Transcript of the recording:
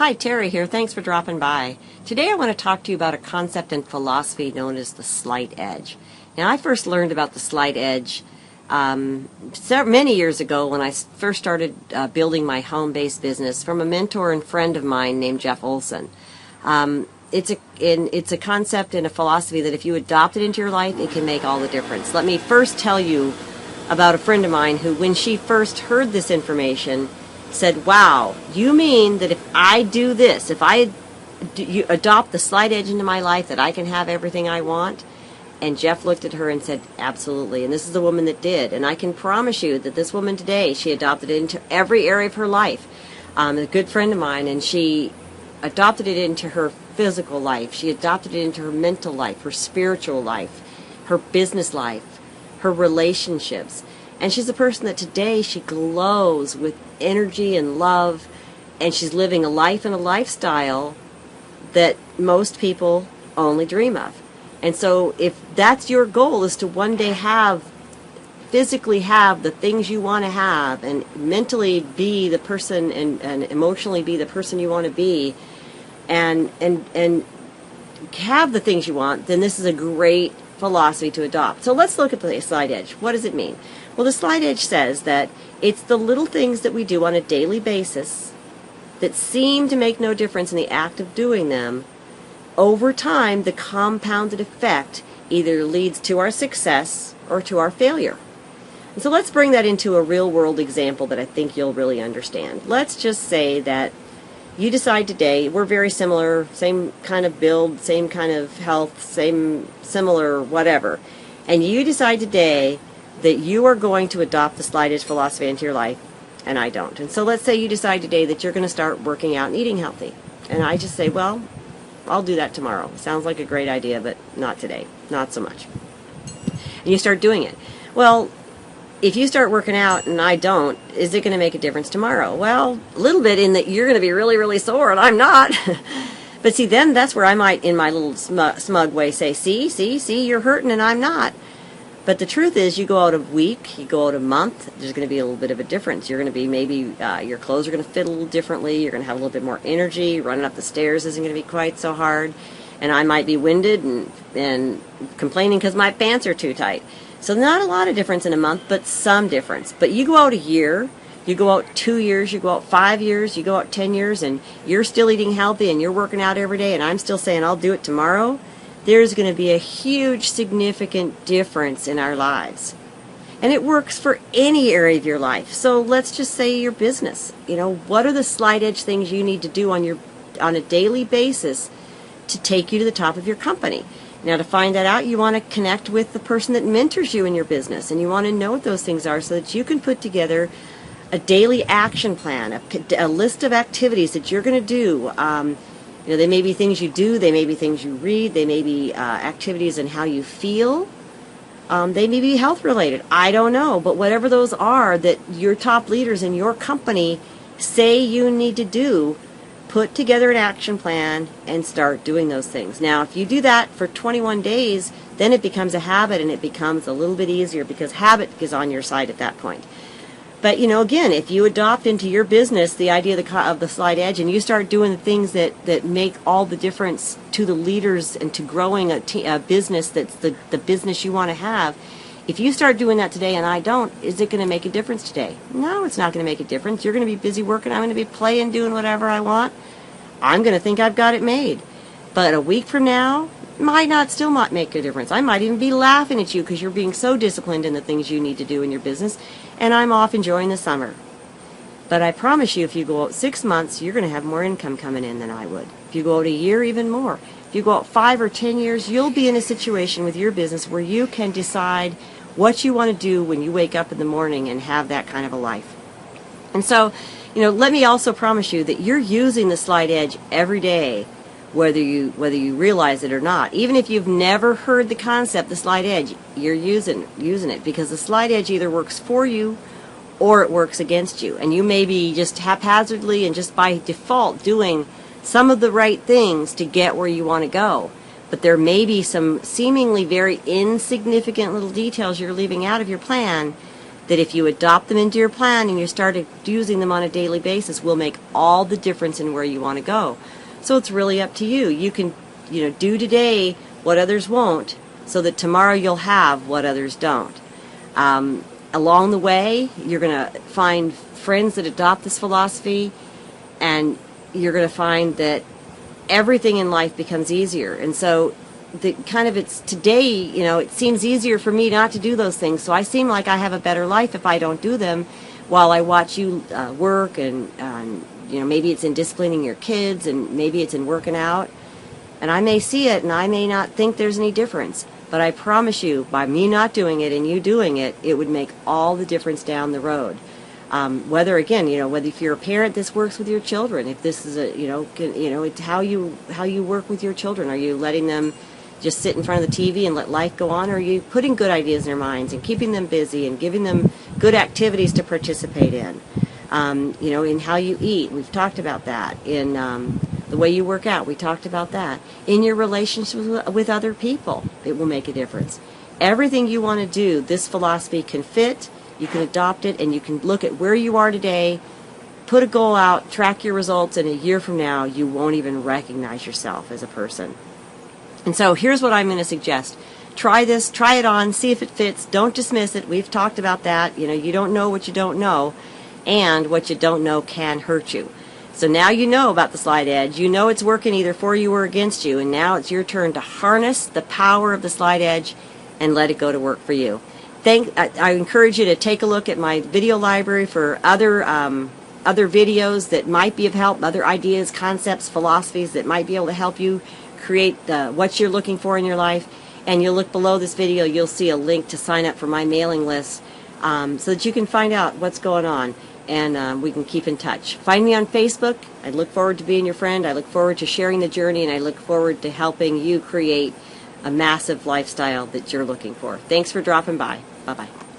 Hi, Terry here. Thanks for dropping by. Today I want to talk to you about a concept in philosophy known as the slight edge. Now, I first learned about the slight edge many years ago when I first started building my home-based business from a mentor and friend of mine named Jeff Olson. It's a concept and a philosophy that if you adopt it into your life, it can make all the difference. Let me first tell you about a friend of mine who, when she first heard this information, said, wow, you mean that if I do this, if I adopt the slight edge into my life, that I can have everything I want? And Jeff looked at her and said, absolutely. And this is the woman that did. And I can promise you that this woman today, she adopted it into every area of her life. A good friend of mine, and she adopted it into her physical life. She adopted it into her mental life, her spiritual life, her business life, her relationships. And she's a person that today she glows with energy and love, and she's living a life and a lifestyle that most people only dream of. And so if that's your goal, is to one day physically have the things you want to have, and mentally be the person and emotionally be the person you want to be, and have the things you want, then this is a great philosophy to adopt. So let's look at the slight edge. What does it mean? Well, the slight edge says that it's the little things that we do on a daily basis that seem to make no difference in the act of doing them. Over time, the compounded effect either leads to our success or to our failure. And so let's bring that into a real-world example that I think you'll really understand. Let's just say that you decide today, we're very similar, same kind of build, same kind of health, similar whatever, and you decide today that you are going to adopt the slight edge philosophy into your life, and I don't. And so let's say you decide today that you're going to start working out and eating healthy. And I just say, well, I'll do that tomorrow. Sounds like a great idea, but not today. Not so much. And you start doing it. Well, if you start working out and I don't, is it going to make a difference tomorrow? Well, a little bit, in that you're going to be really, really sore and I'm not. But see, then that's where I might, in my little smug way, say, see, you're hurting and I'm not. But the truth is, you go out a week, you go out a month, there's going to be a little bit of a difference. You're going to be maybe, your clothes are going to fit a little differently, you're going to have a little bit more energy, running up the stairs isn't going to be quite so hard, and I might be winded and complaining because my pants are too tight. So not a lot of difference in a month, but some difference. But you go out a year, you go out 2 years, you go out 5 years, you go out 10 years, and you're still eating healthy and you're working out every day, and I'm still saying I'll do it tomorrow. There's going to be a huge, significant difference in our lives. And it works for any area of your life. So let's just say your business. What are the slight edge things you need to do on a daily basis to take you to the top of your company? Now, to find that out, you want to connect with the person that mentors you in your business, and you want to know what those things are so that you can put together a daily action plan, a list of activities that you're going to do. They may be things you do, they may be things you read, they may be activities in how you feel, they may be health related, I don't know, but whatever those are that your top leaders in your company say you need to do, put together an action plan and start doing those things. Now, if you do that for 21 days, then it becomes a habit, and it becomes a little bit easier because habit is on your side at that point. But, again, if you adopt into your business the idea of the slight edge, and you start doing the things that make all the difference to the leaders and to growing a business that's the business you want to have, if you start doing that today and I don't, is it going to make a difference today? No, it's not going to make a difference. You're going to be busy working. I'm going to be playing, doing whatever I want. I'm going to think I've got it made. But a week from now, still not make a difference. I might even be laughing at you because you're being so disciplined in the things you need to do in your business, and I'm off enjoying the summer. But I promise you, if you go out 6 months, you're going to have more income coming in than I would. If you go out a year, even more. If you go out 5 or 10 years, you'll be in a situation with your business where you can decide what you want to do when you wake up in the morning and have that kind of a life. And so, let me also promise you that you're using the slight edge every day, whether you realize it or not. Even if you've never heard the concept, the slight edge, you're using it, because the slight edge either works for you or it works against you. And you may be just haphazardly and just by default doing some of the right things to get where you want to go. But there may be some seemingly very insignificant little details you're leaving out of your plan that if you adopt them into your plan and you start using them on a daily basis, will make all the difference in where you want to go. So it's really up to you. You can, do today what others won't, so that tomorrow you'll have what others don't. Along the way, you're going to find friends that adopt this philosophy, and you're going to find that everything in life becomes easier. And so it's today, it seems easier for me not to do those things, so I seem like I have a better life if I don't do them, while I watch you work, and maybe it's in disciplining your kids, and maybe it's in working out, and I may see it and I may not think there's any difference, but I promise you, by me not doing it and you doing it, it would make all the difference down the road. Whether if you're a parent, this works with your children. If this is it's how you work with your children. Are you letting them just sit in front of the TV and let life go on? Or are you putting good ideas in their minds and keeping them busy and giving them good activities to participate in? In how you eat, we've talked about that. In the way you work out, we talked about that. In your relationships with other people, it will make a difference. Everything you want to do, this philosophy can fit. You can adopt it, and you can look at where you are today, put a goal out, track your results, and a year from now, you won't even recognize yourself as a person. And so here's what I'm going to suggest. Try this, try it on, see if it fits. Don't dismiss it. We've talked about that. You don't know what you don't know, and what you don't know can hurt you. So now you know about the Slight Edge. You know it's working either for you or against you, and now it's your turn to harness the power of the Slight Edge and let it go to work for you. I encourage you to take a look at my video library for other videos that might be of help, other ideas, concepts, philosophies that might be able to help you create what you're looking for in your life. And you'll look below this video, you'll see a link to sign up for my mailing list, so that you can find out what's going on, and we can keep in touch. Find me on Facebook. I look forward to being your friend. I look forward to sharing the journey, and I look forward to helping you create a massive lifestyle that you're looking for. Thanks for dropping by. Bye-bye.